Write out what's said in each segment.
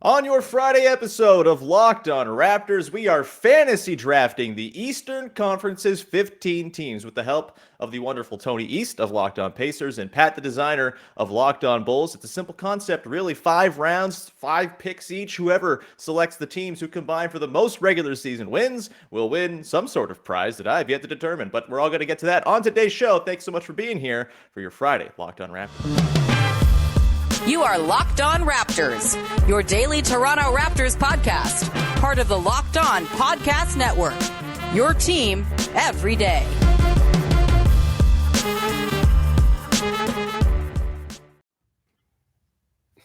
On your Friday episode of Locked On Raptors, we are fantasy drafting the Eastern Conference's 15 teams with the help of the wonderful Tony East of Locked On Pacers and Pat, the designer of Locked On Bulls. It's a simple concept, really. 5 rounds, 5 picks each. Whoever selects the teams who combine for the most regular season wins will win some sort of prize that I've yet to determine. But we're all going to get to that on today's show. Thanks so much for being here for your Friday Locked On Raptors. You are Locked On Raptors, your daily Toronto Raptors podcast, part of the Locked On Podcast Network, your team every day.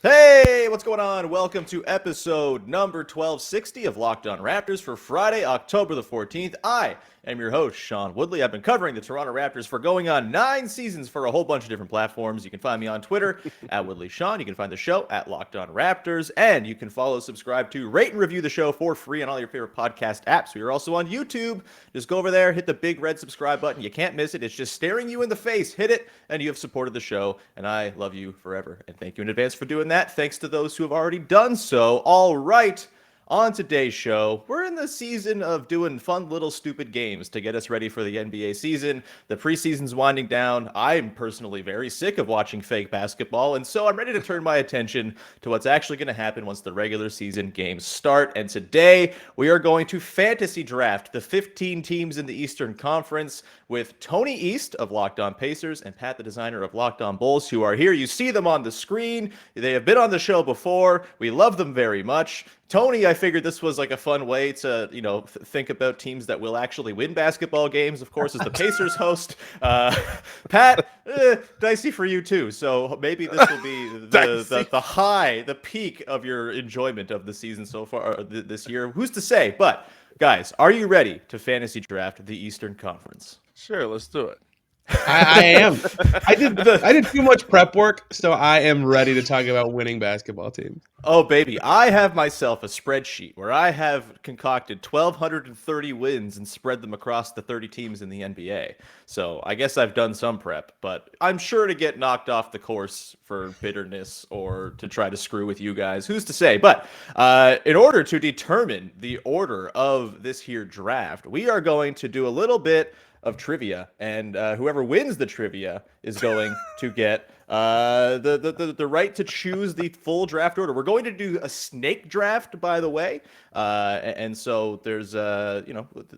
Hey, what's going on? Welcome to episode number 1260 of Locked On Raptors for Friday, October the 14th. I am your host, Sean Woodley. I've been covering the Toronto Raptors for going on 9 seasons for a whole bunch of different platforms. You can find me on Twitter at WoodleySean. You can find the show at Locked On Raptors. And you can follow, subscribe to, rate, and review the show for free on all your favorite podcast apps. We are also on YouTube. Just go over there, hit the big red subscribe button. You can't miss it. It's just staring you in the face. Hit it, and you have supported the show. And I love you forever. And thank you in advance for doing that. Thanks to those who have already done so. All right. On today's show, we're in the season of doing fun little stupid games to get us ready for the NBA season. The preseason's winding down. I'm personally very sick of watching fake basketball, and so I'm ready to turn my attention to what's actually going to happen once the regular season games start. And today, we are going to fantasy draft the 15 teams in the Eastern Conference with Tony East of Locked On Pacers and Pat, the designer of Locked On Bulls, who are here. You see them on the screen. They have been on the show before. We love them very much. Tony, I figured this was like a fun way to, think about teams that will actually win basketball games, of course, as the Pacers host. Pat, dicey for you too. So maybe this will be the high, the peak of your enjoyment of the season so far this year. Who's to say? But guys, are you ready to fantasy draft the Eastern Conference? Sure, let's do it. I am. I did too much prep work, so I am ready to talk about winning basketball teams. Oh, baby. I have myself a spreadsheet where I have concocted 1,230 wins and spread them across the 30 teams in the NBA. So I guess I've done some prep, but I'm sure to get knocked off the course for bitterness or to try to screw with you guys. Who's to say? But in order to determine the order of this here draft, we are going to do a little bit of trivia, and whoever wins the trivia is going to get the right to choose the full draft order. We're going to do a snake draft, by the way, and so there's the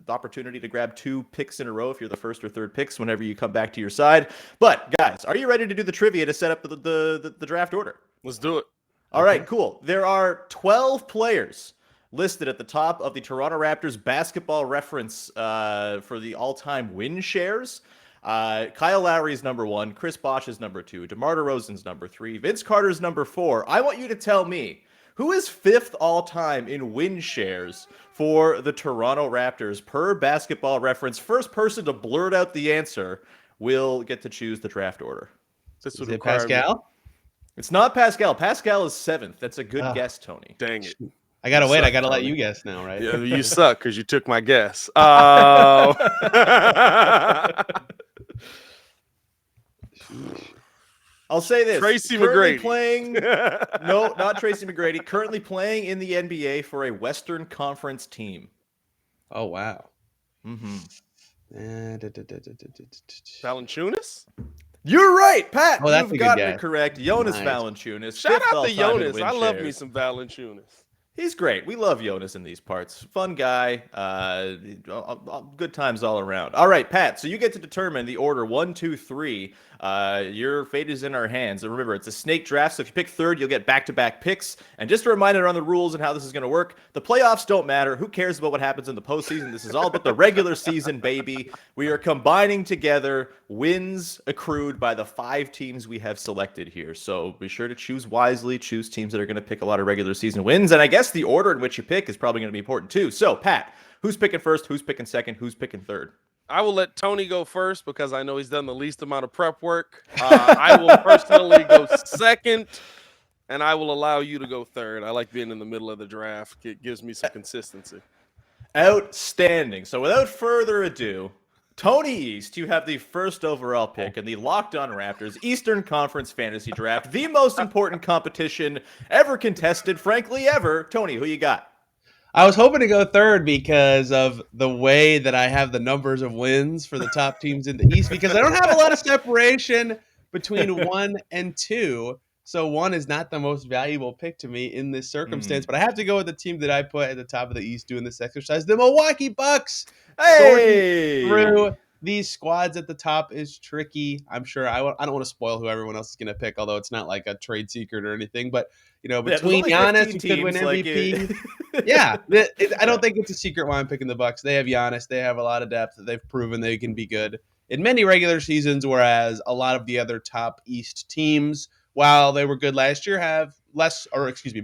opportunity to grab 2 picks in a row if you're the first or third picks whenever you come back to your side. But guys, are you ready to do the trivia to set up the draft order? Let's do it. All right, cool. There are 12 players listed at the top of the Toronto Raptors basketball reference for the all-time win shares. Kyle Lowry's number 1, Chris Bosh is number 2, DeMar DeRozan's number 3, Vince Carter's number 4. I want you to tell me, who is 5th all-time in win shares for the Toronto Raptors per basketball reference? First person to blurt out the answer will get to choose the draft order. Is it Pascal? It's not Pascal. Pascal is 7th. That's a good guess, Tony. Dang it. I gotta wait. I gotta let you guess now, right? Yeah, you suck because you took my guess. I'll say this. Tracy currently McGrady. Playing, no, not Tracy McGrady. Currently playing in the NBA for a Western Conference team. Oh, wow. Mm-hmm. Valanciunas? You're right, Pat. Oh, that's You've a good gotten guess. it correct. Jonas Nice. Valanciunas. Shout 5th out to all-time in Jonas. win I love me shares. some Valanciunas. He's great. We love Jonas in these parts. Fun guy. Good times all around. All right, Pat. So you get to determine the order 1, 2, 3. Your fate is in our hands. And remember, it's a snake draft. So if you pick third, you'll get back-to-back picks. And just a reminder on the rules and how this is going to work. The playoffs don't matter. Who cares about what happens in the postseason? This is all about the regular season, baby. We are combining together wins accrued by the 5 teams we have selected here. So be sure to choose wisely. Choose teams that are going to pick a lot of regular season wins. And I guess the order in which you pick is probably going to be important too. So, Pat, who's picking first? Who's picking second? Who's picking third? I will let Tony go first because I know he's done the least amount of prep work. I will personally go second, and I will allow you to go third. I like being in the middle of the draft. It gives me some consistency. Outstanding. So without further ado, Tony East, you have the first overall pick in the Locked On Raptors Eastern Conference Fantasy Draft, the most important competition ever contested, frankly, ever. Tony, who you got? I was hoping to go third because of the way that I have the numbers of wins for the top teams in the East, because I don't have a lot of separation between 1 and 2. So 1 is not the most valuable pick to me in this circumstance, but I have to go with the team that I put at the top of the East doing this exercise, the Milwaukee Bucks. Sorting Hey! through these squads at the top is tricky. I'm sure I don't want to spoil who everyone else is going to pick, although it's not like a trade secret or anything, but between Giannis, who could win MVP. I don't think it's a secret why I'm picking the Bucks. They have Giannis. They have a lot of depth. They've proven they can be good in many regular seasons, whereas a lot of the other top East teams, while they were good last year, have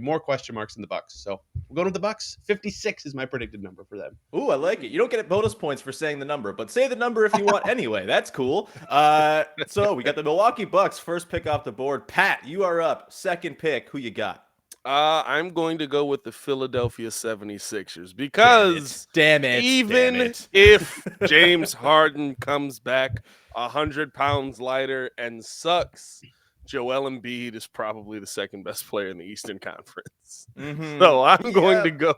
more question marks than the Bucks. So we're going with the Bucks. 56 is my predicted number for them. Ooh, I like it. You don't get bonus points for saying the number, but say the number if you want anyway. That's cool. So we got the Milwaukee Bucks, first pick off the board. Pat, you are up. Second pick. Who you got? I'm going to go with the Philadelphia 76ers because damn it. Even if James Harden comes back 100 pounds lighter and sucks, Joel Embiid is probably the second best player in the Eastern Conference. Mm-hmm. So I'm going to go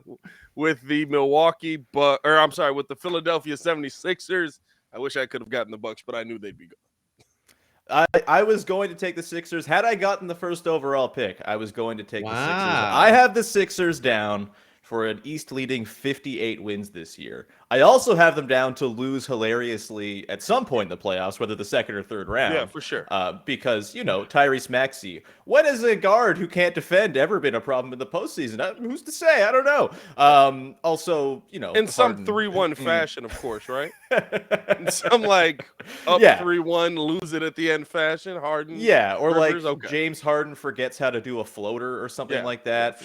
with the with the Philadelphia 76ers. I wish I could have gotten the Bucks, but I knew they'd be good. I was going to take the Sixers. Had I gotten the first overall pick, I was going to take the Sixers. I have the Sixers down for an East-leading 58 wins this year. I also have them down to lose hilariously at some point in the playoffs, whether the second or third round. Yeah, for sure. Because, Tyrese Maxey. When has a guard who can't defend ever been a problem in the postseason? Who's to say? I don't know. Also, in some 3-1 fashion, of course, right? In some up 3-1, lose it at the end fashion. Harden. Yeah, or Rivers, James Harden forgets how to do a floater or something like that.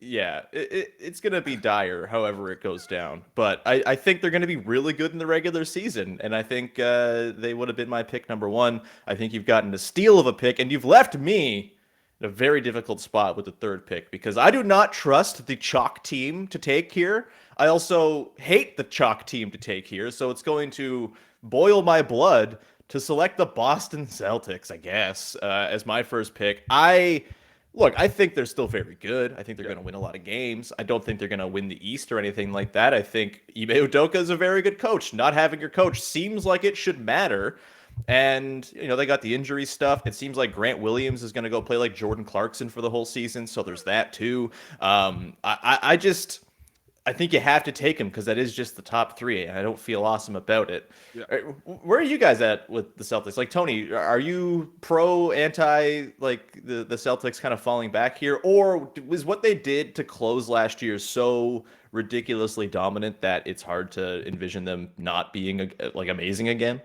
It's going to be dire however it goes down. But I think they're going to be really good in the regular season. And I think they would have been my pick number 1. I think you've gotten a steal of a pick, and you've left me in a very difficult spot with the third pick because I do not trust the chalk team to take here. I also hate the chalk team to take here. So it's going to boil my blood to select the Boston Celtics, I guess, as my first pick. I think they're still very good. I think they're going to win a lot of games. I don't think they're going to win the East or anything like that. I think Ime Udoka is a very good coach. Not having your coach seems like it should matter. And, they got the injury stuff. It seems like Grant Williams is going to go play like Jordan Clarkson for the whole season. So there's that too. I think you have to take him because that is just the top 3, and I don't feel awesome about it. Yeah. Where are you guys at with the Celtics? Like, Tony, are you pro, anti, like the Celtics kind of falling back here? Or was what they did to close last year so ridiculously dominant that it's hard to envision them not being amazing again?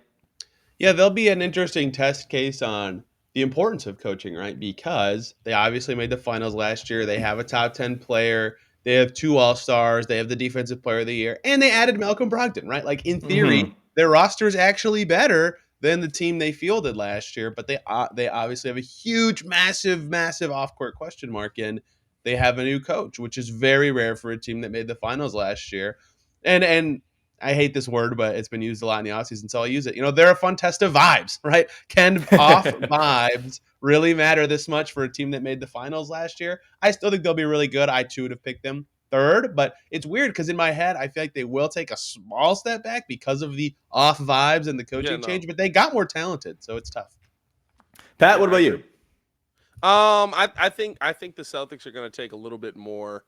Yeah, there'll be an interesting test case on the importance of coaching, right? Because they obviously made the finals last year. They have a top 10 player. They have 2 All-Stars. They have the Defensive Player of the Year. And they added Malcolm Brogdon, right? Like, in theory, their roster is actually better than the team they fielded last year. But they obviously have a huge, massive, massive off-court question mark. And they have a new coach, which is very rare for a team that made the finals last year. And I hate this word, but it's been used a lot in the offseason, so I'll use it. They're a fun test of vibes, right? Can off vibes really matter this much for a team that made the finals last year? I still think they'll be really good. I, too, would have picked them third, but it's weird because in my head, I feel like they will take a small step back because of the off vibes and the coaching change, but they got more talented, so it's tough. Pat, what about you? I think the Celtics are going to take a little bit more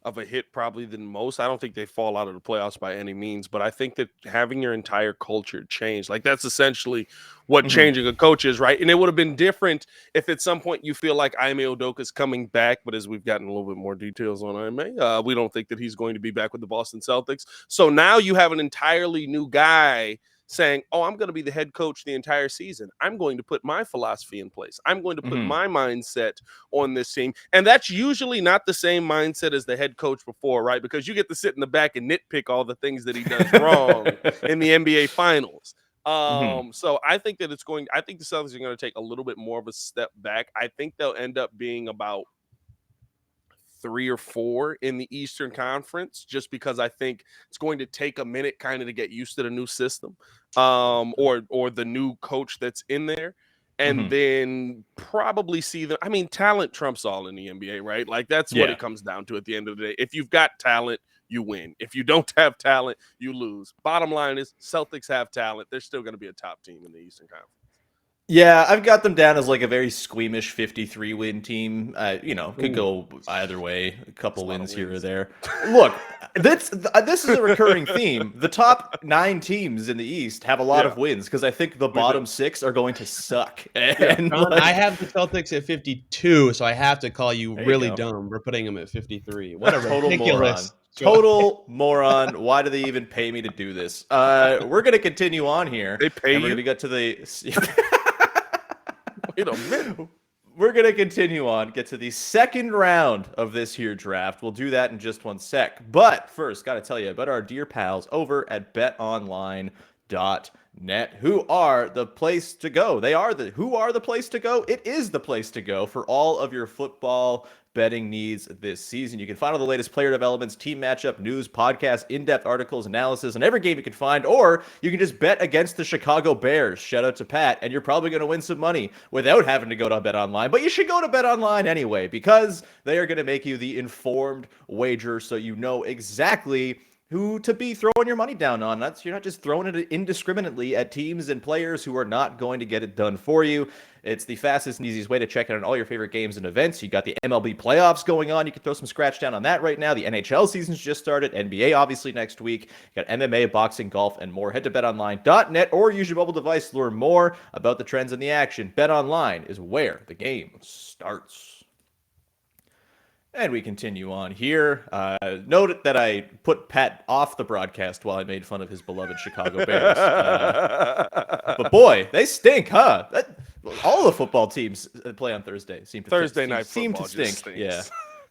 of a hit probably than most. I don't think they fall out of the playoffs by any means, but I think that having your entire culture change, like that's essentially what changing a coach is, right? And it would have been different if at some point you feel like Ime Udoka is coming back, but as we've gotten a little bit more details on Ime, we don't think that he's going to be back with the Boston Celtics. So now you have an entirely new guy saying, I'm going to be the head coach the entire season. I'm going to put my philosophy in place. I'm going to put my mindset on this team. And that's usually not the same mindset as the head coach before, right? Because you get to sit in the back and nitpick all the things that he does wrong in the NBA finals. So I think that I think the Celtics are going to take a little bit more of a step back. I think they'll end up being about 3 or 4 in the Eastern Conference, just because I think it's going to take a minute kind of to get used to the new system, or the new coach that's in there. And then probably see them. I mean, talent trumps all in the NBA, right? Like that's what Yeah. it comes down to at the end of the day. If you've got talent, you win. If you don't have talent, you lose. Bottom line is Celtics have talent. They're still going to be a top team in the Eastern Conference. Yeah, I've got them down as like a very squeamish 53-win team. Could go either way. A couple wins here or there. Look, this is a recurring theme. The top 9 teams in the East have a lot of wins because I think the bottom 6 are going to suck. And John, I have the Celtics at 52, so I have to call you really dumb for putting them at 53. What a total ridiculous moron. Total moron. Why do they even pay me to do this? We're going to continue on here. They pay and we're you? going to get to the... Wait a minute. We're going to continue on, get to the second round of this here draft. We'll do that in just one sec. But first, got to tell you about our dear pals over at betonline.net, who are the place to go. Who are the place to go? It is the place to go for all of your football betting needs this season. You can find all the latest player developments, team matchup, news, podcasts, in-depth articles, analysis, and every game you can find, or you can just bet against the Chicago Bears. Shout out to Pat, and you're probably going to win some money without having to go to BetOnline, but you should go to BetOnline anyway, because they are going to make you the informed wager so you know exactly who to be throwing your money down on. You're not just throwing it indiscriminately at teams and players who are not going to get it done for you. It's the fastest and easiest way to check in on all your favorite games and events. You got the MLB playoffs going on. You can throw some scratch down on that right now. The NHL season's just started. NBA obviously next week. You got MMA, boxing, golf, and more. Head to betonline.net or use your mobile device to learn more about the trends in the action. BetOnline is where the game starts. And we continue on here. Note that I put Pat off the broadcast while I made fun of his beloved Chicago Bears. But boy, they stink, huh? All the football teams that play on Thursday seem to stink. Yeah.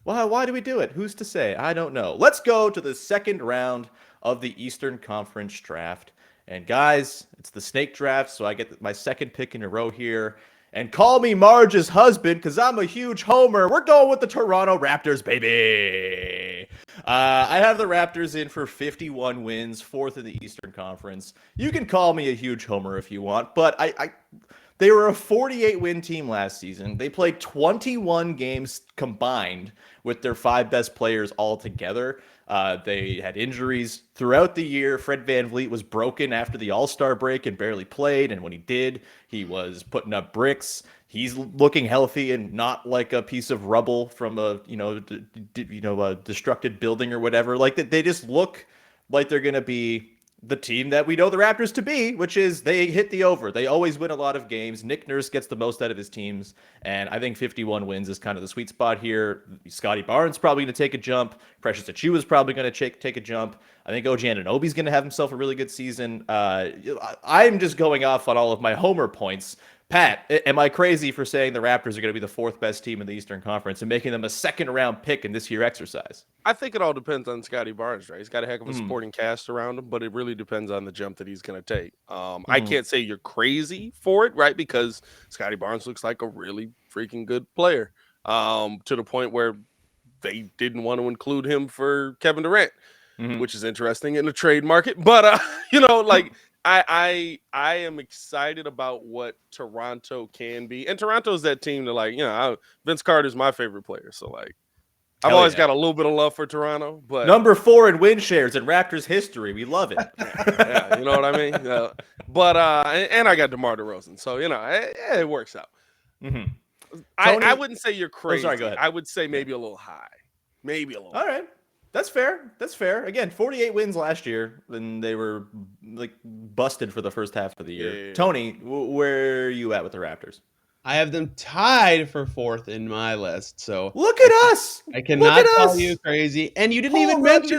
Why do we do it? Who's to say? I don't know. Let's go to the second round of the Eastern Conference draft. And guys, it's the snake draft, so I get my second pick in a row here. And call me Marge's husband, because I'm a huge homer. We're going with the Toronto Raptors, baby. I have the Raptors in for 51 wins, 4th in the Eastern Conference. You can call me a huge homer if you want, but they were a 48-win team last season. They played 21 games combined with their 5 best players all together. They had injuries throughout the year. Fred VanVleet was broken after the All-Star break and barely played. And when he did, he was putting up bricks. He's looking healthy and not like a piece of rubble from a destructed building or whatever. Like they just look like they're going to be the team that we know the Raptors to be, which is they hit the over. They always win a lot of games. Nick Nurse gets the most out of his teams, and I think 51 wins is kind of the sweet spot here. Scotty Barnes probably going to take a jump. Precious Achiuwa is probably going to take a jump. I think OG Anunoby's going to have himself a really good season. I'm just going off on all of my homer points. Pat, am I crazy for saying the Raptors are going to be the 4th best team in the Eastern Conference and making them a second-round pick in this year exercise? I think it all depends on Scotty Barnes, right? He's got a heck of a supporting cast around him, but it really depends on the jump that he's going to take. I can't say you're crazy for it, right? Because Scotty Barnes looks like a really freaking good player, to the point where they didn't want to include him for Kevin Durant, which is interesting in the trade market. But, I am excited about what Toronto can be. And Toronto's that team that, Vince Carter's my favorite player. So, I've always got a little bit of love for Toronto. But number 4 in win shares in Raptors history. We love it. yeah, you know what I mean? And I got DeMar DeRozan. So, it works out. I wouldn't say you're crazy. Go ahead. I would say maybe a little high. Maybe a little All right. That's fair. Again, 48 wins last year, and they were busted for the first half of the year. Yeah. Tony, where are you at with the Raptors? I have them tied for 4th in my list. So look at us. I cannot call you crazy. And you didn't even mention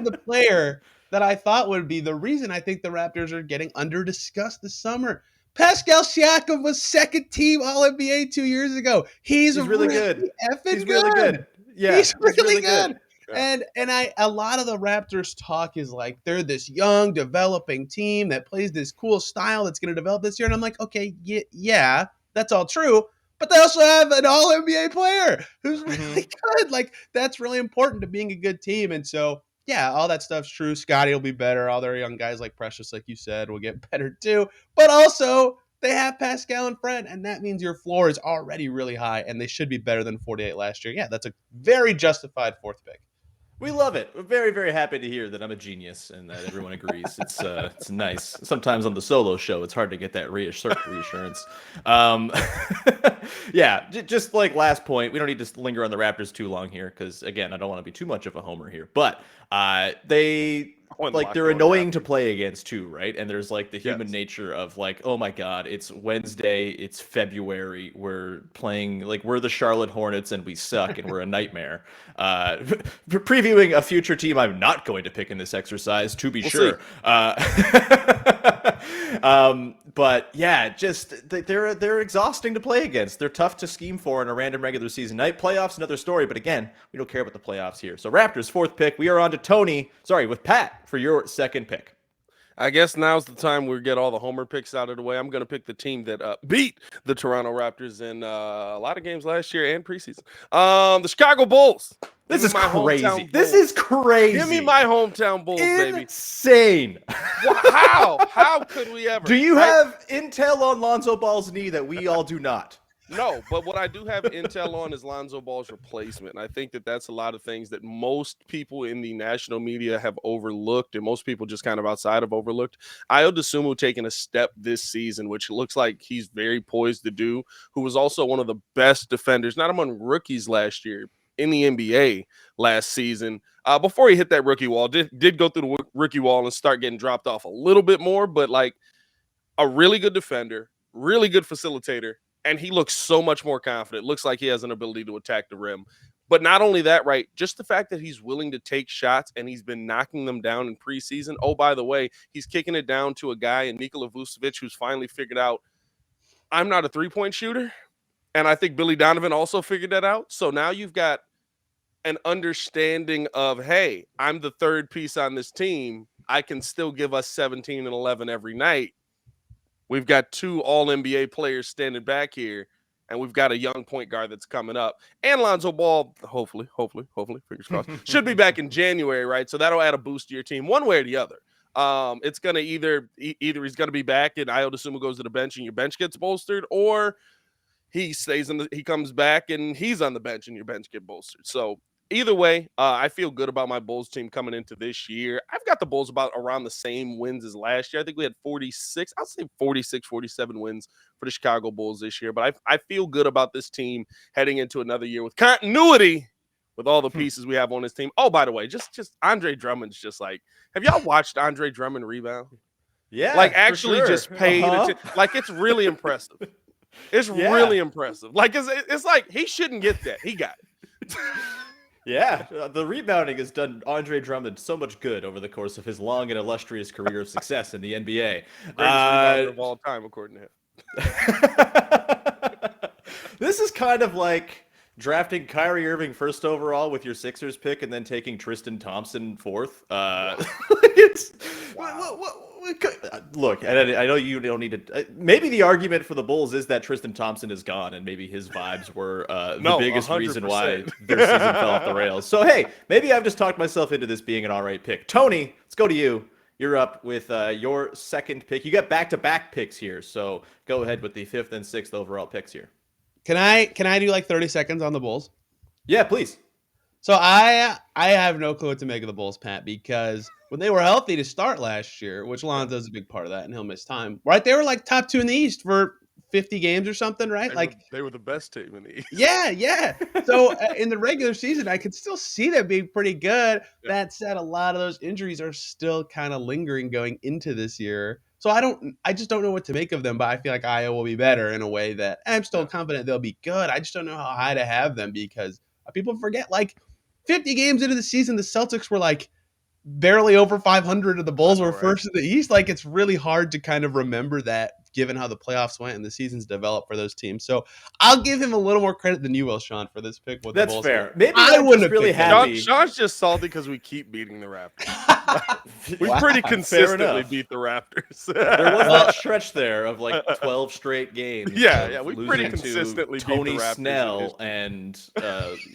the player that I thought would be the reason I think the Raptors are getting under discussed this summer. Pascal Siakam was second team All-NBA 2 years ago. He's really good. He's really good. Yeah, he's really good. Yeah. And a lot of the Raptors talk is like they're this young developing team that plays this cool style that's going to develop this year. And I'm like, okay, yeah, that's all true. but they also have an all-NBA player who's really good. Like, that's really important to being a good team. And so, yeah, all that stuff's true. Scotty will be better. All their young guys like Precious, like you said, will get better too. But also, they have Pascal and Fred, and that means your floor is already really high, and they should be better than 48 last year. Yeah, that's a very justified fourth pick. We love it. We're very, very happy to hear that I'm a genius and that everyone agrees. It's nice. Sometimes on the solo show, it's hard to get that reassurance. Yeah, just like last point, we don't need to linger on the Raptors too long here because, again, I don't want to be too much of a homer here. But they're annoying to play against too, right? And there's like the human nature of like, oh my God, it's Wednesday, it's February, we're playing like we're the Charlotte Hornets and we suck and we're a nightmare. Previewing a future team I'm not going to pick in this exercise, to be sure. But yeah, just they're exhausting to play against. They're tough to scheme for in a random regular season night. Playoffs, another story, but again, we don't care about the playoffs here. So Raptors, fourth pick. We are on to with Pat for your second pick. I guess now's the time we get all the homer picks out of the way. I'm going to pick the team that beat the Toronto Raptors in a lot of games last year and preseason. The Chicago Bulls. This is crazy. This is crazy. Give me my hometown Bulls, baby. Insane. How? How could we ever? Do you have intel on Lonzo Ball's knee that we all do not? No, but what I do have intel on is Lonzo Ball's replacement. And I think that that's a lot of things that most people in the national media have overlooked, and most people just kind of outside have overlooked. Ayo Dosunmu taking a step this season, which looks like he's very poised to do, who was also one of the best defenders, not among rookies last year, in the NBA last season. Before he hit that rookie wall, did go through the rookie wall and start getting dropped off a little bit more, but like a really good defender, really good facilitator. And he looks so much more confident. Looks like he has an ability to attack the rim. But not only that, right, just the fact that he's willing to take shots and he's been knocking them down in preseason. Oh, by the way, he's kicking it down to a guy in Nikola Vucevic who's finally figured out, I'm not a three-point shooter. And I think Billy Donovan also figured that out. So now you've got an understanding of, hey, I'm the third piece on this team. I can still give us 17 and 11 every night. We've got two all-NBA players standing back here, and we've got a young point guard that's coming up. And Lonzo Ball, hopefully, fingers crossed, should be back in January, right? So that'll add a boost to your team one way or the other. It's going to either he's going to be back and Ayo Dosunmu goes to the bench and your bench gets bolstered, or he comes back and he's on the bench and your bench get bolstered. So either way, I feel good about my Bulls team coming into this year. I've got the Bulls about around the same wins as last year. I think we had 46, I'll say 46, 47 wins for the Chicago Bulls this year. But I feel good about this team heading into another year with continuity with all the pieces we have on this team. Oh, by the way, just Andre Drummond's just like, have y'all watched Andre Drummond rebound? Yeah, like actually just paid attention. Like it's really impressive. It's really impressive. Like it's like he shouldn't get that. He got it. Yeah, the rebounding has done Andre Drummond so much good over the course of his long and illustrious career of success in the NBA. Greatest rebounder of all time, according to him. This is kind of like drafting Kyrie Irving first overall with your Sixers pick and then taking Tristan Thompson fourth. Look, I know you don't need to. Maybe the argument for the Bulls is that Tristan Thompson is gone, and maybe his vibes were the biggest 100%. Reason why their season fell off the rails. So hey, maybe I've just talked myself into this being an all right pick. Tony, let's go to you. You're up with your second pick. You got back-to-back picks here, so go ahead with the 5th and 6th overall picks here. Can I do like 30 seconds on the Bulls? Yeah, please. So I have no clue what to make of the Bulls, Pat, because when they were healthy to start last year, which Lonzo's a big part of that, and he'll miss time, right? They were like top 2 in the East for 50 games or something, right? They were the best team in the East. Yeah. So in the regular season, I could still see them being pretty good. Yeah. That said, a lot of those injuries are still kind of lingering going into this year. So I just don't know what to make of them, but I feel like Ayo will be better in a way that I'm still confident they'll be good. I just don't know how high to have them because people forget, like 50 games into the season, the Celtics were like barely over 500 and the Bulls were first in the East. Like it's really hard to kind of remember that given how the playoffs went and the seasons developed for those teams. So I'll give him a little more credit than you will, Sean, for this pick. That's the Bulls fair. pick. Maybe I wouldn't really happy. Sean's just salty because we keep beating the Raptors. We pretty Fair consistently enough. beat the Raptors. There was that stretch there of like 12 straight games. Yeah, of we pretty losing to consistently beat the Tony Raptors in Snell history.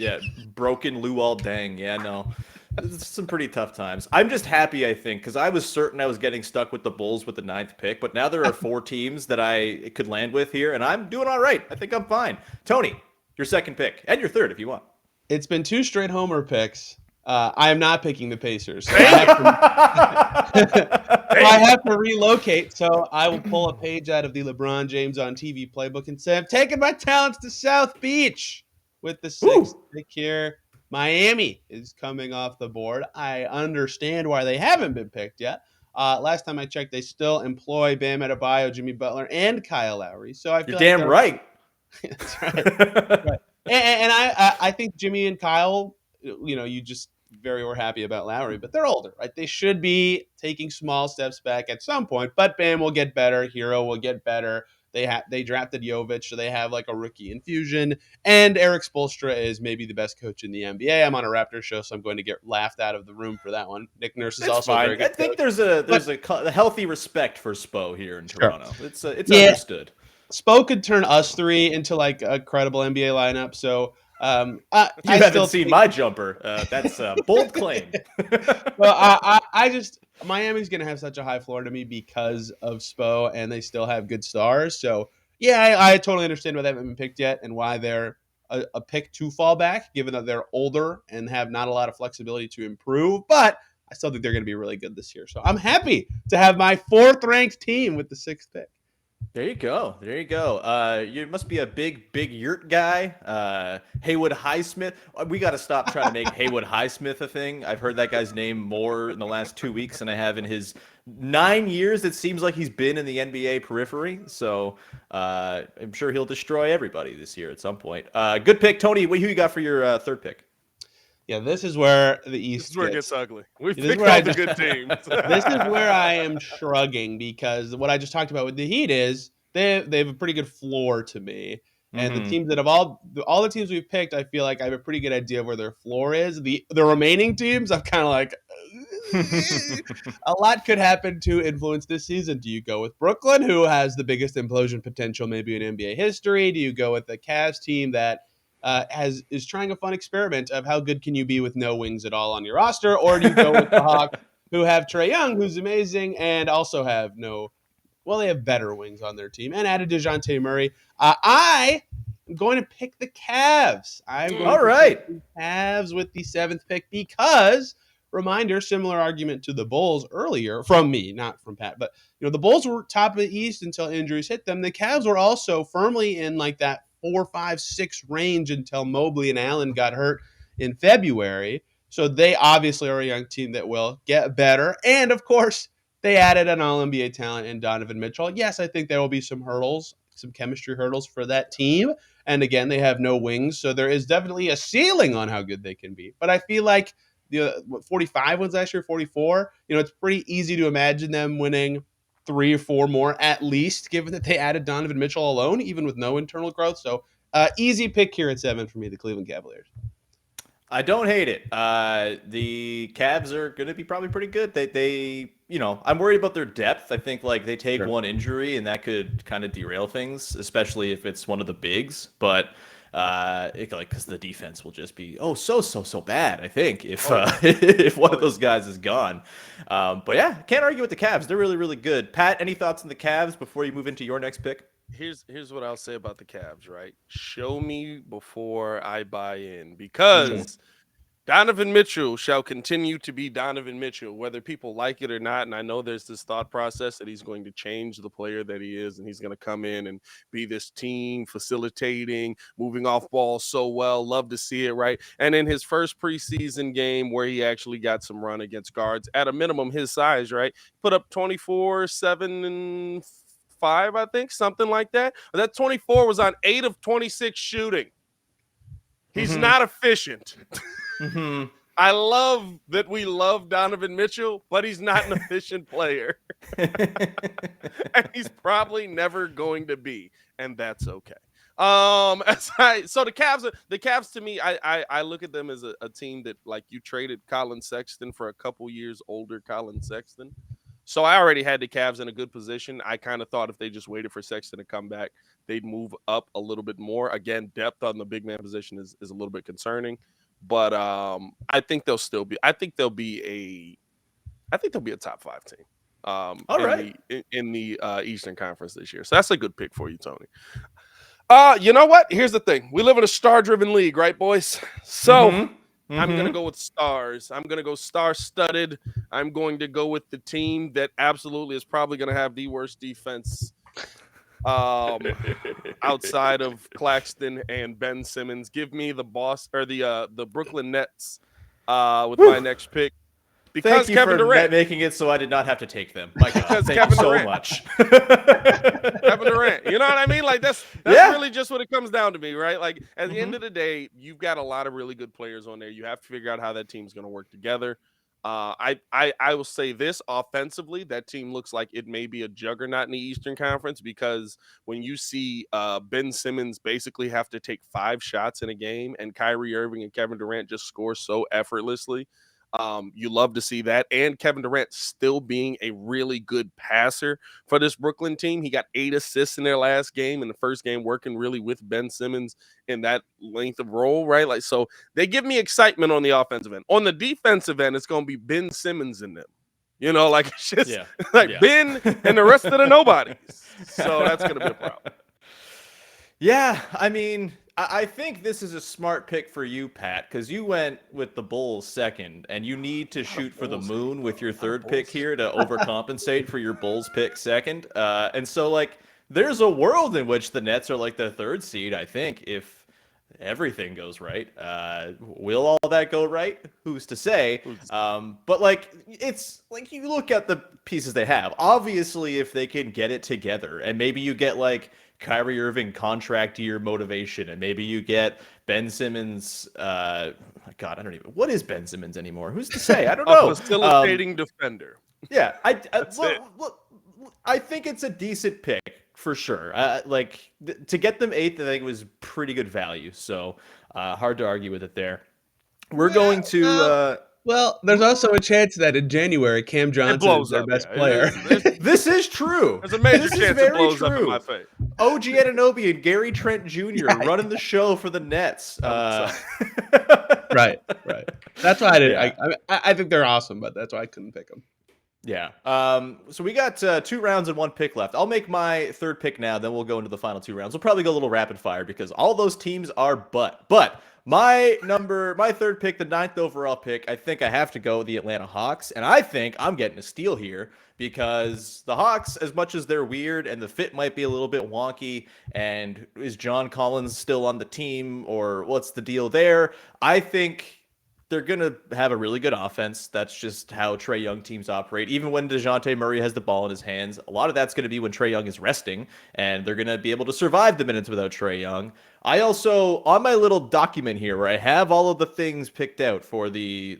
and broken Luol Deng. Yeah, no, it's some pretty tough times. I'm just happy, I think, because I was certain I was getting stuck with the Bulls with the 9th pick, but now there are 4 teams that I could land with here, and I'm doing all right. I think I'm fine. Tony, your 2nd pick and your 3rd if you want. It's been 2 straight homer picks. I am not picking the Pacers. So I have to relocate. So I will pull a page out of the LeBron James on TV playbook and say, I'm taking my talents to South Beach with the 6th pick here. Miami is coming off the board. I understand why they haven't been picked yet. Last time I checked, they still employ Bam Adebayo, Jimmy Butler, and Kyle Lowry. So I feel You're like damn right. That's right. And I think Jimmy and Kyle, you just were happy about Lowry, but they're older, right? They should be taking small steps back at some point. But Bam will get better. Hero will get better. They drafted Jovic, so they have like a rookie infusion. And Eric Spoelstra is maybe the best coach in the NBA. I'm on a Raptors show, so I'm going to get laughed out of the room for that one. Nick Nurse is It's also fine. a very good I think coach. there's a healthy respect for Spo here in Sure. Toronto. It's Yeah. understood. Spo could turn us 3 into like a credible NBA lineup. So I You still haven't seen think- my jumper. That's a bold claim. Well, I just Miami's gonna have such a high floor to me because of Spo, and they still have good stars. So yeah, I totally understand why they haven't been picked yet and why they're a pick to fall back, given that they're older and have not a lot of flexibility to improve. But I still think they're gonna be really good this year. So I'm happy to have my 4th ranked team with the 6th pick. There you go. There you go. You must be a big yurt guy. Haywood Highsmith. We got to stop trying to make Haywood Highsmith a thing. I've heard that guy's name more in the last 2 weeks than I have in his 9 years. It seems like he's been in the NBA periphery. So I'm sure he'll destroy everybody this year at some point. Good pick, Tony. Who you got for your 3rd pick? Yeah, this is where the East This is where it gets ugly. We've This is picked where all I the just- good teams. This is where I am shrugging because what I just talked about with the Heat is they have a pretty good floor to me. And the teams that have all the teams we've picked, I feel like I have a pretty good idea of where their floor is. The remaining teams, I'm kind of like, a lot could happen to influence this season. Do you go with Brooklyn, who has the biggest implosion potential maybe in NBA history? Do you go with the Cavs team that is trying a fun experiment of how good can you be with no wings at all on your roster? Or do you go with the Hawks, who have Trae Young, who's amazing, and also have they have better wings on their team, and added DeJounte Murray. I am going to pick the Cavs. I'm going All to right. pick the Cavs with the 7th pick because, reminder, similar argument to the Bulls earlier, from me, not from Pat, but the Bulls were top of the East until injuries hit them. The Cavs were also firmly in like that 4, 5, 6 range until Mobley and Allen got hurt in February. So they obviously are a young team that will get better. And of course, they added an All-NBA talent in Donovan Mitchell. Yes, I think there will be some hurdles, some chemistry hurdles for that team. And again, they have no wings. So there is definitely a ceiling on how good they can be. But I feel like the 45 wins last year, 44, it's pretty easy to imagine them winning 3 or 4 more at least, given that they added Donovan Mitchell alone, even with no internal growth. So easy pick here at 7 for me, the Cleveland Cavaliers. I don't hate it. The Cavs are going to be probably pretty good. They I'm worried about their depth. I think like they take one injury and that could kind of derail things, especially if it's one of the bigs. But because the defense will just be so bad. I think if one of those guys is gone. But yeah, can't argue with the Cavs. They're really, really good. Pat, any thoughts on the Cavs before you move into your next pick? Here's what I'll say about the Cavs, right? Show me before I buy in, because Donovan Mitchell shall continue to be Donovan Mitchell, whether people like it or not. And I know there's this thought process that he's going to change the player that he is, and he's going to come in and be this team facilitating, moving off ball so well. Love to see it, right? And in his first preseason game where he actually got some run against guards, at a minimum his size, right? Put up 24, 7, and 5, I think, something like that. That 24 was on 8 of 26 shooting. He's not efficient. I love that we love Donovan Mitchell, but he's not an efficient player. And he's probably never going to be, and that's okay. So the Cavs to me, I look at them as a team that, like, you traded Colin Sexton for a couple years older Colin Sexton. So I already had the Cavs in a good position. I kind of thought if they just waited for Sexton to come back, they'd move up a little bit more. Again, depth on the big man position is a little bit concerning, but I think they'll still be. I think they'll be a top 5 team. All right. In the Eastern Conference this year. So that's a good pick for you, Tony. You know what? Here's the thing. We live in a star-driven league, right, boys? So I'm going to go with stars. I'm going to go star-studded. I'm going to go with the team that absolutely is probably going to have the worst defense outside of Claxton and Ben Simmons. Give me the the Brooklyn Nets with my next pick. Because thank you Kevin for Durant making it so I did not have to take them. My God, thank Kevin you so Durant. much. Kevin Durant. You know what I mean? Like that's really just what it comes down to me, right? Like at the end of the day, you've got a lot of really good players on there. You have to figure out how that team's going to work together. I will say this offensively, that team looks like it may be a juggernaut in the Eastern Conference because when you see Ben Simmons basically have to take 5 shots in a game and Kyrie Irving and Kevin Durant just score so effortlessly. You love to see that. And Kevin Durant still being a really good passer for this Brooklyn team. He got 8 assists in their last game, in the first game working really with Ben Simmons in that length of role, right? Like, so they give me excitement on the offensive end. On the defensive end, it's going to be Ben Simmons in them. You know, like it's just Ben and the rest of the nobodies. So that's going to be a problem. Yeah, I mean, I think this is a smart pick for you, Pat, because you went with the Bulls second, and you need to shoot for the moon with your third pick here to overcompensate for your Bulls pick second. And so, like, there's a world in which the Nets are like the 3rd seed, I think, if everything goes right. Will all that go right? Who's to say? But, like, it's like you look at the pieces they have. Obviously, if they can get it together, and maybe you get, like, Kyrie Irving contract year motivation, and maybe you get Ben Simmons. God, I don't even. What is Ben Simmons anymore? Who's to say? I don't know. A facilitating defender. Yeah, I think it's a decent pick for sure. To get them 8th, I think it was pretty good value. So hard to argue with it there. We're going to. Well, there's also a chance that in January, Cam Johnson is their best player. This is true. There's a major chance it blows up in my face. OG Anunoby and Gary Trent Jr. running the show for the Nets. Right. That's why I didn't. I think they're awesome, but that's why I couldn't pick them. Yeah. So we got 2 rounds and 1 pick left. I'll make my 3rd pick now, then we'll go into the final 2 rounds. We'll probably go a little rapid fire because all those teams are but my 3rd pick, the 9th overall pick, I think I have to go with the Atlanta Hawks, and I think I'm getting a steal here because the Hawks, as much as they're weird and the fit might be a little bit wonky, and is John Collins still on the team or what's the deal there? I think they're going to have a really good offense. That's just how Trae Young teams operate. Even when DeJounte Murray has the ball in his hands, a lot of that's going to be when Trae Young is resting, and they're going to be able to survive the minutes without Trae Young. I also, on my little document here where I have all of the things picked out for the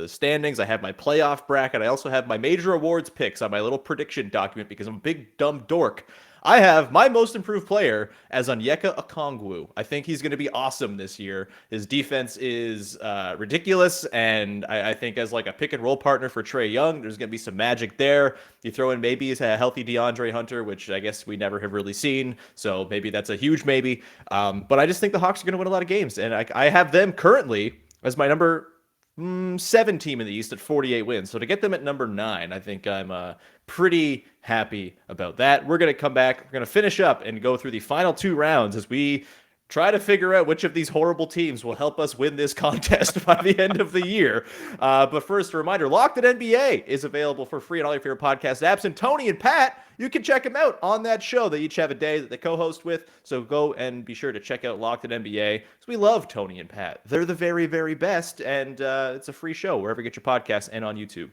standings, I have my playoff bracket. I also have my major awards picks on my little prediction document because I'm a big dumb dork. I have my most improved player as Onyeka Okongwu. I think he's going to be awesome this year. His defense is ridiculous, and I think as like a pick and roll partner for Trae Young, there's going to be some magic there. You throw in maybe a healthy DeAndre Hunter, which I guess we never have really seen, so maybe that's a huge maybe. But I just think the Hawks are going to win a lot of games, and I have them currently as my number 7 team in the East at 48 wins. So to get them at number 9, I think I'm pretty happy about that. We're going to come back. We're going to finish up and go through the final 2 rounds as we try to figure out which of these horrible teams will help us win this contest by the end of the year. But first, a reminder, Locked On NBA is available for free on all your favorite podcast apps. And Tony and Pat, you can check them out on that show. They each have a day that they co-host with. So go and be sure to check out Locked On NBA because we love Tony and Pat. They're the very, very best. And it's a free show wherever you get your podcasts and on YouTube.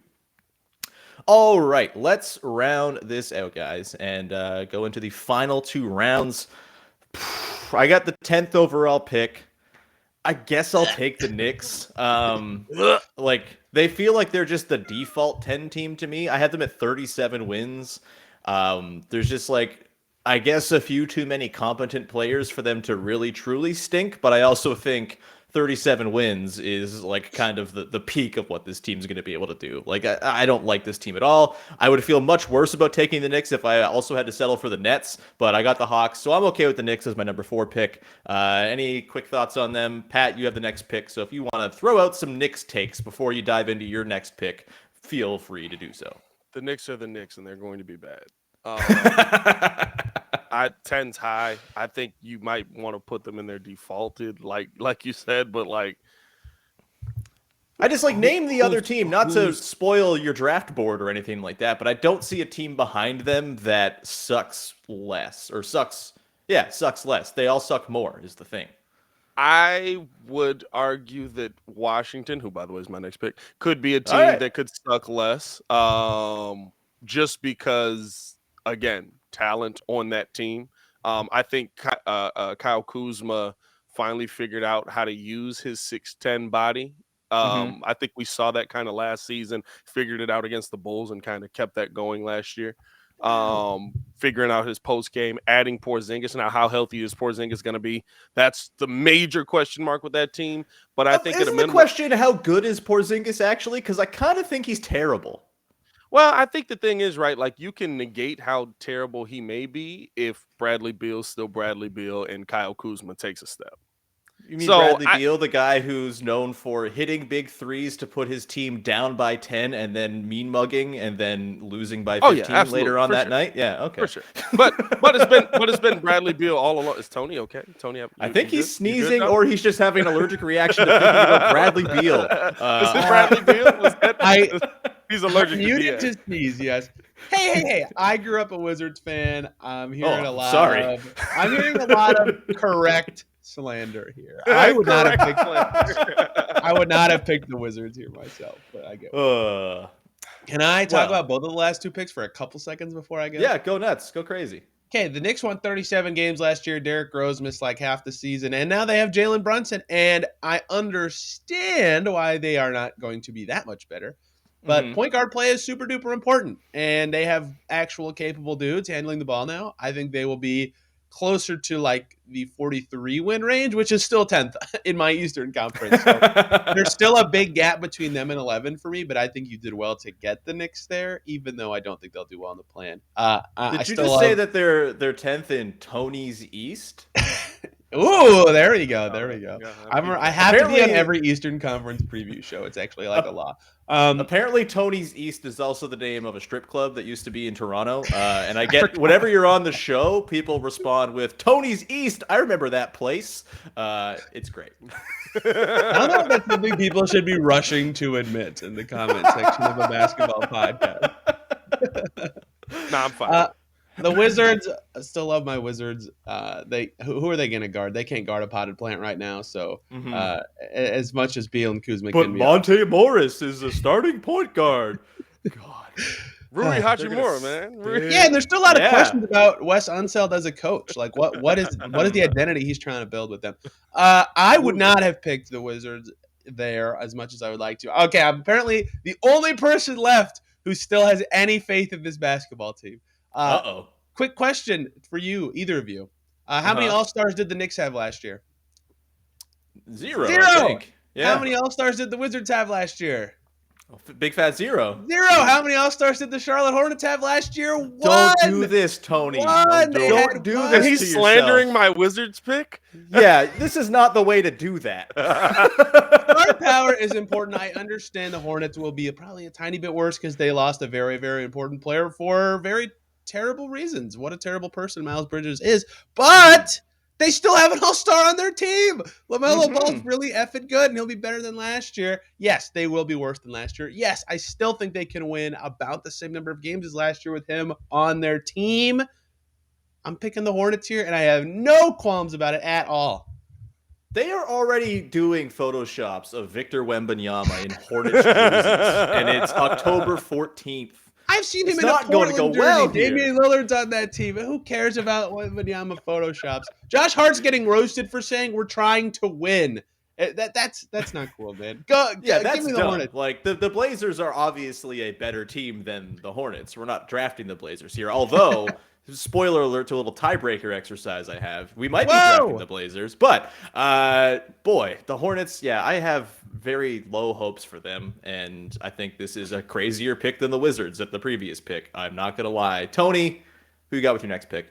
All right, let's round this out, guys, and go into the final 2 rounds. I got the 10th overall pick. I guess I'll take the Knicks. They feel like they're just the default 10 team to me. I had them at 37 wins. There's just I guess a few too many competent players for them to really truly stink, but I also think 37 wins is like kind of the peak of what this team's going to be able to do. Like, I don't like this team at all. I would feel much worse about taking the Knicks if I also had to settle for the Nets, but I got the Hawks, so I'm okay with the Knicks as my number 4 pick. Any quick thoughts on them? Pat, you have the next pick, so if you want to throw out some Knicks takes before you dive into your next pick, feel free to do so. The Knicks are the Knicks, and they're going to be bad. 10's high. I think you might want to put them in their defaulted, like you said, but like I just name the other team, not to spoil your draft board or anything like that, but I don't see a team behind them that sucks less or sucks less. They all suck more is the thing. I would argue that Washington, who by the way is my next pick, could be a team that could suck less. Just because, again, talent on that team. I think Kyle Kuzma finally figured out how to use his 6'10" body. I think we saw that kind of last season, figured it out against the Bulls and kind of kept that going last year. Figuring out his post game, adding Porzingis. Now, how healthy is Porzingis going to be? That's the major question mark with that team. But I think isn't the question how good is Porzingis actually? Because I kind of think he's terrible. Well, I think the thing is, right, like you can negate how terrible he may be if Bradley Beal's still Bradley Beal and Kyle Kuzma takes a step. You mean Bradley Beal, the guy who's known for hitting big threes to put his team down by 10 and then mean mugging and then losing by 15 later on that night? Yeah, okay. For sure. But it's been Bradley Beal all along. Is Tony okay? Tony, I think he's sneezing or he's just having an allergic reaction to thinking about Bradley Beal. Is it Bradley Beal? He's allergic to muted to sneeze, yes. Hey. I grew up a Wizards fan. I'm hearing a lot of correct slander here. I would not have picked the Wizards here myself, but I get it. Can I talk about both of the last 2 picks for a couple seconds before I go? Yeah, go nuts. Go crazy. Okay, the Knicks won 37 games last year. Derrick Rose missed like half the season, and now they have Jalen Brunson, and I understand why they are not going to be that much better. But point guard play is super duper important, and they have actual capable dudes handling the ball now. I think they will be closer to like the 43 win range, which is still 10th in my Eastern Conference. So there's still a big gap between them and 11 for me, but I think you did well to get the Knicks there, even though I don't think they'll do well in the plan. Did you just say that they're 10th in Tony's East? Ooh, there we go. I have to be on every Eastern Conference preview show. It's actually like a law. Apparently, Tony's East is also the name of a strip club that used to be in Toronto. And I get whenever you're on the show, people respond with Tony's East. I remember that place. It's great. I don't know if that's something people should be rushing to admit in the comment section of a basketball podcast. No, I'm fine. The Wizards, I still love my Wizards. Who are they going to guard? They can't guard a potted plant right now. So as much as Beal and Kuzma but can be. But Monte Morris is a starting point guard. God. Rui Hachimura, man. Yeah, and there's still a lot of questions about Wes Unseld as a coach. Like what is the identity he's trying to build with them? I would not have picked the Wizards there as much as I would like to. Okay, I'm apparently the only person left who still has any faith in this basketball team. Quick question for you, either of you. How many All-Stars did the Knicks have last year? Zero. I think. Yeah. How many All-Stars did the Wizards have last year? Big fat zero. How many All-Stars did the Charlotte Hornets have last year? 1. Don't do this, Tony. Don't do this. And he's slandering my Wizards pick? Yeah, this is not the way to do that. Star power is important. I understand the Hornets will be probably a tiny bit worse because they lost a very, very important player for very terrible reasons. What a terrible person Miles Bridges is. But they still have an all-star on their team. LaMelo Ball's really effing good, and he'll be better than last year. Yes, they will be worse than last year. Yes, I still think they can win about the same number of games as last year with him on their team. I'm picking the Hornets here, and I have no qualms about it at all. They are already doing photoshops of Victor Wembanyama in Hornets jerseys, and it's October 14th. I've seen him in a Portland jersey. Damian Lillard's on that team. Who cares about Wembanyama photoshops? Josh Hart's getting roasted for saying we're trying to win. That's not cool, man. Go, Yeah, give that's me the dumb. Hornets. Like the Blazers are obviously a better team than the Hornets. We're not drafting the Blazers here. Although, spoiler alert to a little tiebreaker exercise I have. We might be drafting the Blazers, but boy, the Hornets, yeah, I have very low hopes for them, and I think this is a crazier pick than the Wizards at the previous pick. I'm not gonna lie. Tony, who you got with your next pick?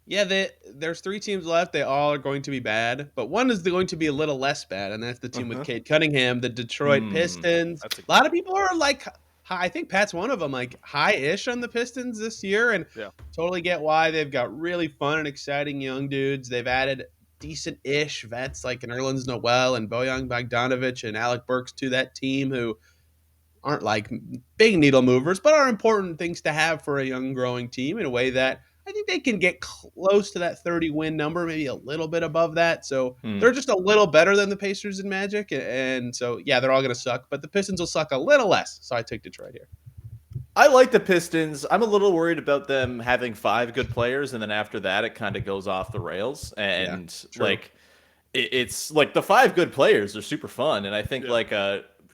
Yeah, there's 3 teams left. They all are going to be bad, but one is going to be a little less bad, and that's the team with Cade Cunningham, the Detroit Pistons. A lot of people are like, I think Pat's one of them, like high-ish on the Pistons this year, and totally get why. They've got really fun and exciting young dudes. They've added decent-ish vets like Nerlens Noel and Bojan Bogdanovic and Alec Burks to that team, who aren't like big needle movers, but are important things to have for a young growing team in a way that I think they can get close to that 30 win number, maybe a little bit above that. So they're just a little better than the Pacers and Magic. And so, yeah, they're all going to suck, but the Pistons will suck a little less. So I took Detroit here. I like the Pistons. I'm a little worried about them having 5 good players, and then after that, it kind of goes off the rails. And it's like the 5 good players are super fun. And I think like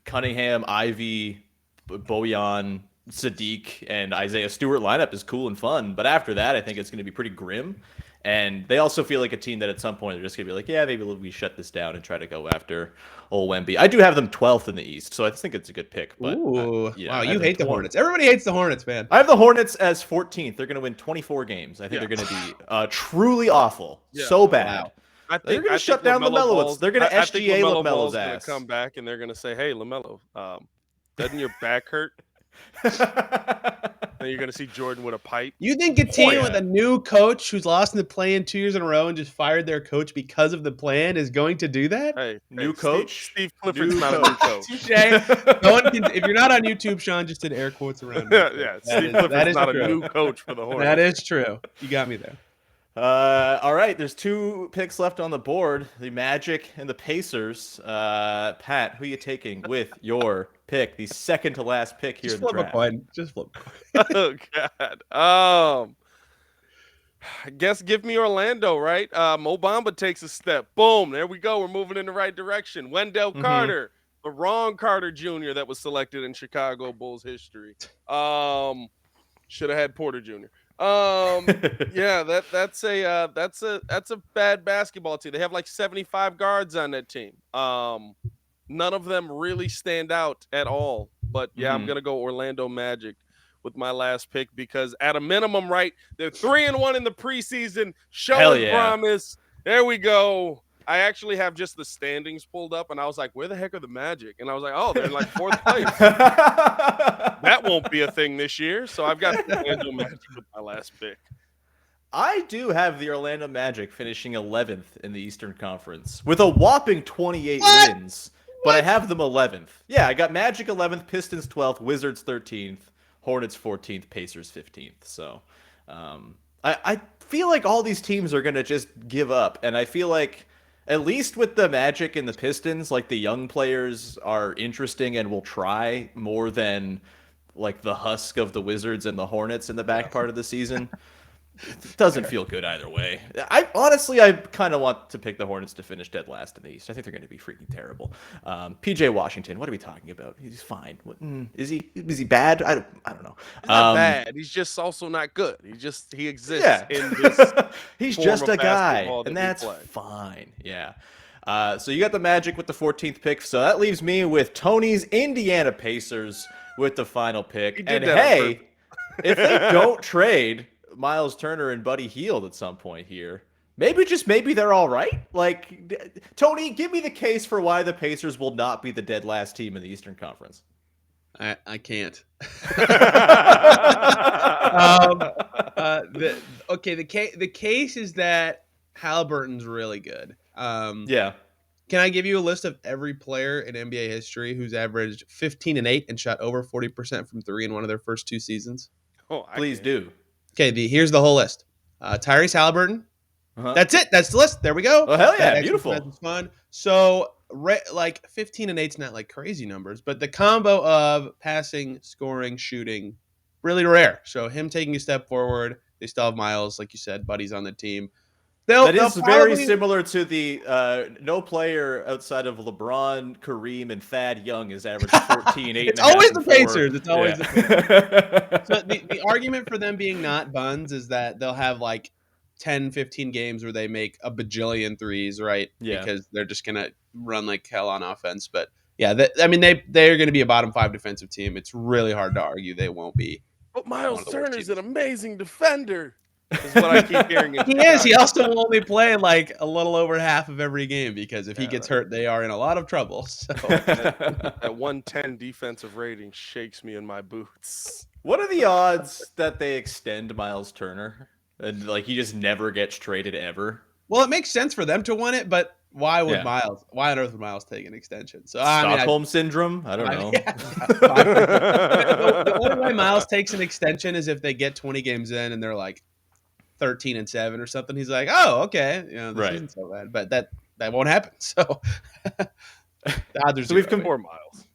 Cunningham, Ivy, Bojan, Sadiq, and Isaiah Stewart lineup is cool and fun. But after that, I think it's going to be pretty grim. And they also feel like a team that at some point they're just going to be like, yeah, maybe we shut this down and try to go after old Wemby. I do have them 12th in the East, so I think it's a good pick. But wow, you hate the Hornets. Everybody hates the Hornets, man. I have the Hornets as 14th. They're going to win 24 games. I think they're going to be truly awful. So bad. I think they're going to shut down LaMelo. They're going to SGA LaMelo's ass. Going to come back and they're going to say, hey, LaMelo, doesn't your back hurt? Then you're going to see Jordan with a pipe. You think a team with a new coach who's lost in the play-in 2 years in a row and just fired their coach because of the plan is going to do that? Hey, new coach? Steve Clifford's not a new coach. No one can, if you're not on YouTube, Sean just did air quotes around me. Steve Clifford's not a new coach for the Hornets. That is true. You got me there. All right, there's 2 picks left on the board, the Magic and the Pacers. Pat, who are you taking with your pick, the second to last pick here in the draft? Just flip a coin. Oh, God. I guess give me Orlando, right? Mo Bamba takes a step. Boom, there we go. We're moving in the right direction. Wendell Carter, the wrong Carter Jr. that was selected in Chicago Bulls history. Should have had Porter Jr. Yeah, that's a bad basketball team. They have like 75 guards on that team. None of them really stand out at all. But yeah, I'm gonna go Orlando Magic with my last pick because at a minimum, right, they're 3-1 in the preseason. Showing promise. There we go. I actually have just the standings pulled up, and I was like, where the heck are the Magic? And I was like, oh, they're in like 4th place. That won't be a thing this year. So I've got the Orlando Magic with my last pick. I do have the Orlando Magic finishing 11th in the Eastern Conference with a whopping 28 wins, but I have them 11th. Yeah, I got Magic 11th, Pistons 12th, Wizards 13th, Hornets 14th, Pacers 15th. So I feel like all these teams are going to just give up, and I feel like at least with the Magic and the Pistons, like the young players are interesting and will try more than like the husk of the Wizards and the Hornets in the back part of the season. It doesn't feel good either way. I kind of want to pick the Hornets to finish dead last in the East. I think they're going to be freaking terrible. PJ Washington, what are we talking about? He's fine. Is he bad? I don't know. He's not bad. He's just also not good. He exists in this. He's just a guy, and that's fine. Yeah. So you got the Magic with the 14th pick. So that leaves me with Tony's Indiana Pacers with the final pick. And hey, if they don't trade Miles Turner and Buddy Hield at some point here, maybe they're all right. Like, Tony, give me the case for why the Pacers will not be the dead last team in the Eastern Conference. I can't. The case is that Halliburton's really good. Yeah. Can I give you a list of every player in NBA history who's averaged 15-8 and shot over 40% from 3 in one of their first 2 seasons? Please do. Okay, here's the whole list. Tyrese Halliburton. That's it. That's the list. There we go. Oh, hell yeah. Beautiful. That's fun. So, like 15-8 is not like crazy numbers, but the combo of passing, scoring, shooting, really rare. So him taking a step forward. They still have Miles, like you said, Buddy's on the team. That is very similar to the no player outside of LeBron, Kareem, and Thad Young is averaging 14, 8 It's and a half, always and the 4. Pacers. It's always the Pacers. So the argument for them being not buns is that they'll have like 10, 15 games where they make a bajillion threes, right? Yeah. Because they're just going to run like hell on offense. But yeah, they're going to be a bottom 5 defensive team. It's really hard to argue they won't be. But Miles Turner's an amazing defender. Is what I keep hearing. He is. He also will only play like a little over half of every game because if he gets hurt, they are in a lot of trouble. So that 110 defensive rating shakes me in my boots. What are the odds that they extend Miles Turner and like he just never gets traded ever? Well, it makes sense for them to want it, but why on earth would Miles take an extension? So Stockholm syndrome? I don't know. The only way Miles takes an extension is if they get 20 games in and they're like 13-7 or something. He's like, oh, okay, this isn't so bad, but that won't happen. So the odds are we've come for Miles.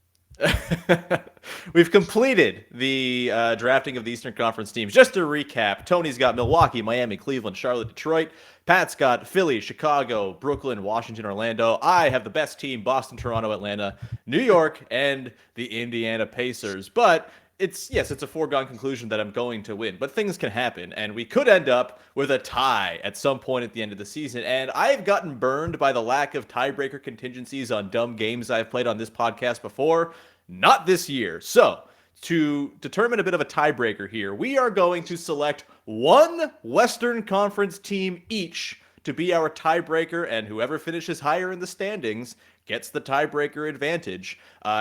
We've completed the drafting of the Eastern Conference teams. Just to recap, Tony's got Milwaukee, Miami, Cleveland, Charlotte, Detroit. Pat's got Philly, Chicago, Brooklyn, Washington, Orlando. I have the best team, Boston, Toronto, Atlanta, New York, and the Indiana Pacers. But it's a foregone conclusion that I'm going to win, but things can happen, and we could end up with a tie at some point at the end of the season, and I've gotten burned by the lack of tiebreaker contingencies on dumb games I've played on this podcast before. Not this year. So, to determine a bit of a tiebreaker here, we are going to select one Western Conference team each to be our tiebreaker, and whoever finishes higher in the standings gets the tiebreaker advantage.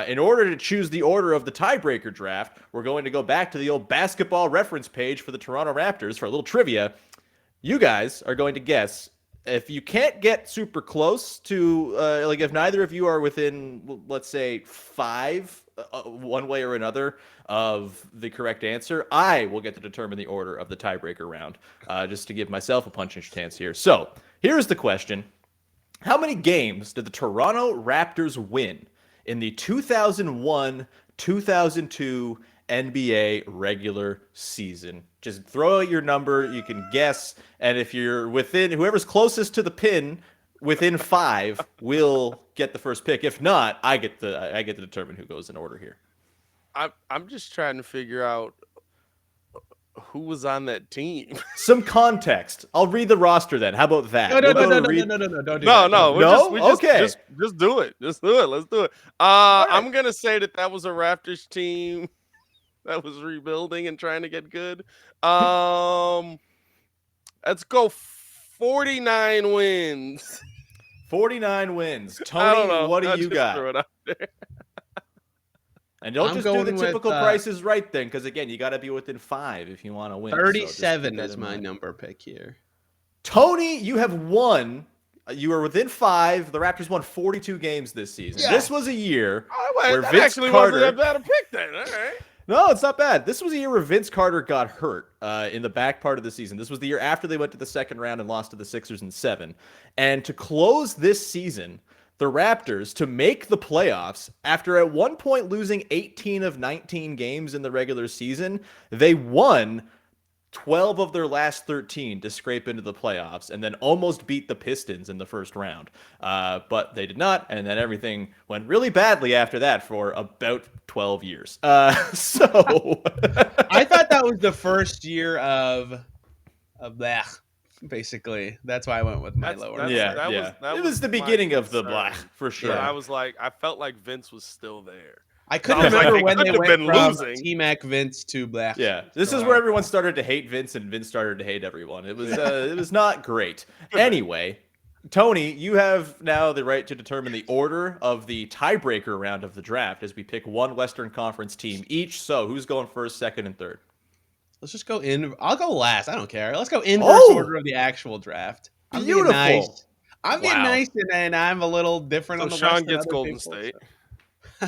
In order to choose the order of the tiebreaker draft, we're going to go back to the old basketball reference page for the Toronto Raptors for a little trivia. You guys are going to guess. If you can't get super close to, if neither of you are within, let's say, 5, one way or another, of the correct answer, I will get to determine the order of the tiebreaker round, just to give myself a punching chance here. So, here's the question. How many games did the Toronto Raptors win in the 2001-2002 NBA regular season? Just throw out your number. You can guess. And if you're within, whoever's closest to the pin within 5 will get the first pick. If not, I get to determine who goes in order here. I'm just trying to figure out who was on that team. Some context. I'll read the roster then. How about that? No, don't do that. Okay. Just do it. Let's do it. Right. I'm gonna say that was a Raptors team that was rebuilding and trying to get good. Let's go 49 wins. 49 wins. Tony, what do you got? Throw it out there. And don't just do the typical prices right then, because again, you got to be within 5 if you want to win. 37 is my number pick here. Tony, you have won. You were within 5. The Raptors won 42 games this season. Yeah. This was a year where Vince Carter wasn't that bad a pick then. All right. No, it's not bad. This was a year where Vince Carter got hurt in the back part of the season. This was the year after they went to the second round and lost to the Sixers in 7. And to close this season, the Raptors, to make the playoffs, after at one point losing 18 of 19 games in the regular season, they won 12 of their last 13 to scrape into the playoffs and then almost beat the Pistons in the first round. But they did not, and then everything went really badly after that for about 12 years. I thought that was the first year of that. Basically, that's why I went with my lower. It was the beginning of the black for sure. Yeah, I felt like Vince was still there. I couldn't remember when they went from T-Mac Vince to black. Yeah, this is where everyone started to hate Vince and Vince started to hate everyone. It was not great. Anyway, Tony, you have now the right to determine the order of the tiebreaker round of the draft as we pick one Western Conference team each. So who's going first, second, and third? Let's just go in. I'll go last. I don't care. Let's go inverse order of the actual draft. I'm beautiful. Being nice. I'm being nice, and I'm a little different on the Sean West gets Golden State.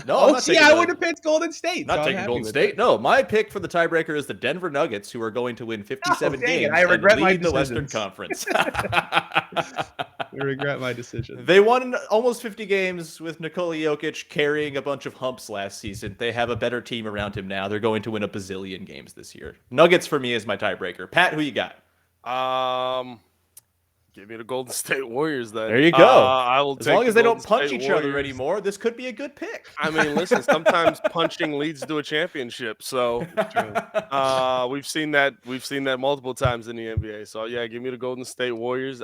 No, I would have picked Golden State. Not taking Golden State. No, my pick for the tiebreaker is the Denver Nuggets, who are going to win 57 games I regret and lead the Western Conference. I regret my decision. They won almost 50 games with Nikola Jokic carrying a bunch of humps last season. They have a better team around him now. They're going to win a bazillion games this year. Nuggets for me is my tiebreaker. Pat, who you got? Give me the Golden State Warriors then. There you go. I will as take long as the they don't Golden punch State each other Warriors. anymore, this could be a good pick. I mean, listen, sometimes punching leads to a championship. So we've seen that multiple times in the NBA. So yeah, give me the Golden State Warriors.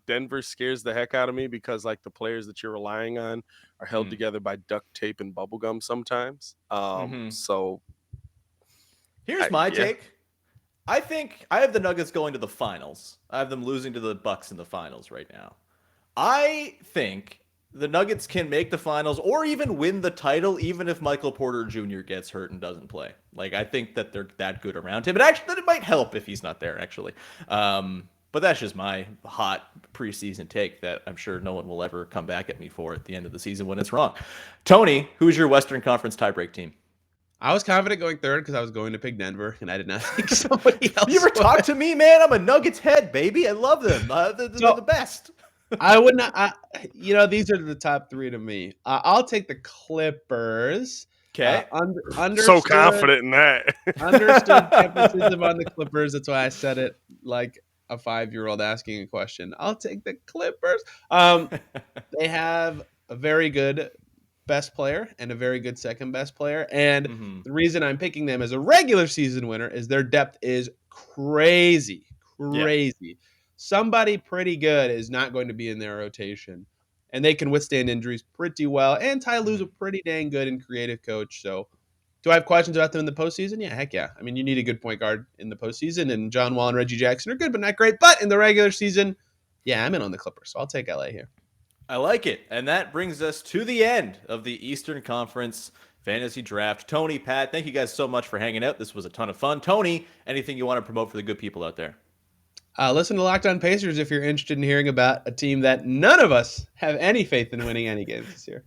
Denver scares the heck out of me because like the players that you're relying on are held together by duct tape and bubble gum sometimes. So here's my take. I think I have the Nuggets going to the finals. I have them losing to the Bucks in the finals right now. I think the Nuggets can make the finals or even win the title, even if Michael Porter Jr. gets hurt and doesn't play. Like, I think that they're that good around him. And actually, that it might help if he's not there, actually. But that's just my hot preseason take that I'm sure no one will ever come back at me for at the end of the season when it's wrong. Tony, who's your Western Conference tiebreak team? I was confident going third because I was going to pick Denver, and I did not think somebody else. You ever talk to me, man? I'm a Nuggets head, baby. I love them. They're the best. I would not. These are the top three to me. I'll take the Clippers. Okay. So confident in that. Understood skepticism on the Clippers. That's why I said it like a 5-year-old asking a question. I'll take the Clippers. They have a very good best player and a very good second best player. And the reason I'm picking them as a regular season winner is their depth is crazy. Yeah. Somebody pretty good is not going to be in their rotation. And they can withstand injuries pretty well. And Ty Lue's a pretty dang good and creative coach. So do I have questions about them in the postseason? Yeah, heck yeah. I mean, you need a good point guard in the postseason. And John Wall and Reggie Jackson are good, but not great. But in the regular season, yeah, I'm in on the Clippers. So I'll take LA here. I like it. And that brings us to the end of the Eastern Conference Fantasy Draft. Tony, Pat, thank you guys so much for hanging out. This was a ton of fun. Tony, anything you want to promote for the good people out there? Listen to Locked On Pacers if you're interested in hearing about a team that none of us have any faith in winning any games this year.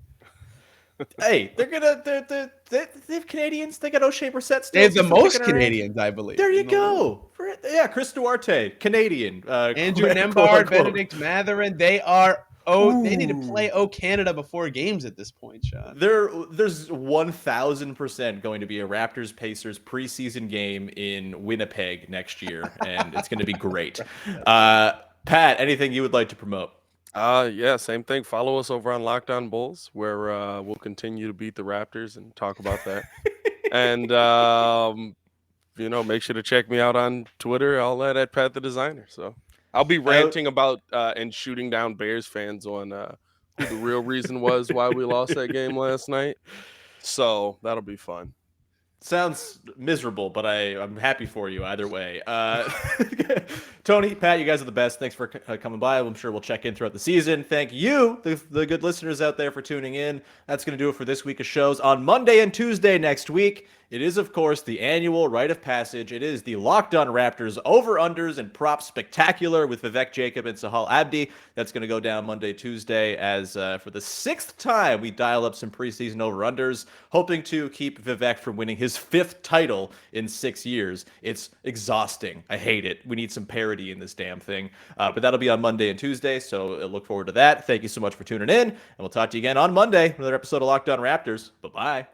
Hey, they have Canadians. They got O'Shea Brissett still. They have the most Canadians, I believe. There you go. Yeah, Chris Duarte, Canadian. Andrew Nembhard, Benedict Mathurin. They are. They need to play Canada before games at this point, Sean. There's 1,000% going to be a Raptors-Pacers preseason game in Winnipeg next year, and it's going to be great. Pat, anything you would like to promote? Yeah, same thing. Follow us over on Locked On Bulls, where we'll continue to beat the Raptors and talk about that. And make sure to check me out on Twitter. All that at Pat the Designer. So I'll be ranting about and shooting down Bears fans on who the real reason was why we lost that game last night. So that'll be fun. Sounds miserable, but I'm happy for you either way. Tony, Pat, you guys are the best. Thanks for coming by. I'm sure we'll check in throughout the season. Thank you, the good listeners out there, for tuning in. That's going to do it for this week of shows. On Monday and Tuesday next week, it is, of course, the annual rite of passage. It is the Locked On Raptors over-unders and props spectacular with Vivek Jacob and Sahal Abdi. That's going to go down Monday, Tuesday, as for the 6th time we dial up some preseason over-unders, hoping to keep Vivek from winning his 5th title in 6 years. It's exhausting. I hate it. We need some parity in this damn thing. But that'll be on Monday and Tuesday, so look forward to that. Thank you so much for tuning in, and we'll talk to you again on Monday, another episode of Locked On Raptors. Bye-bye.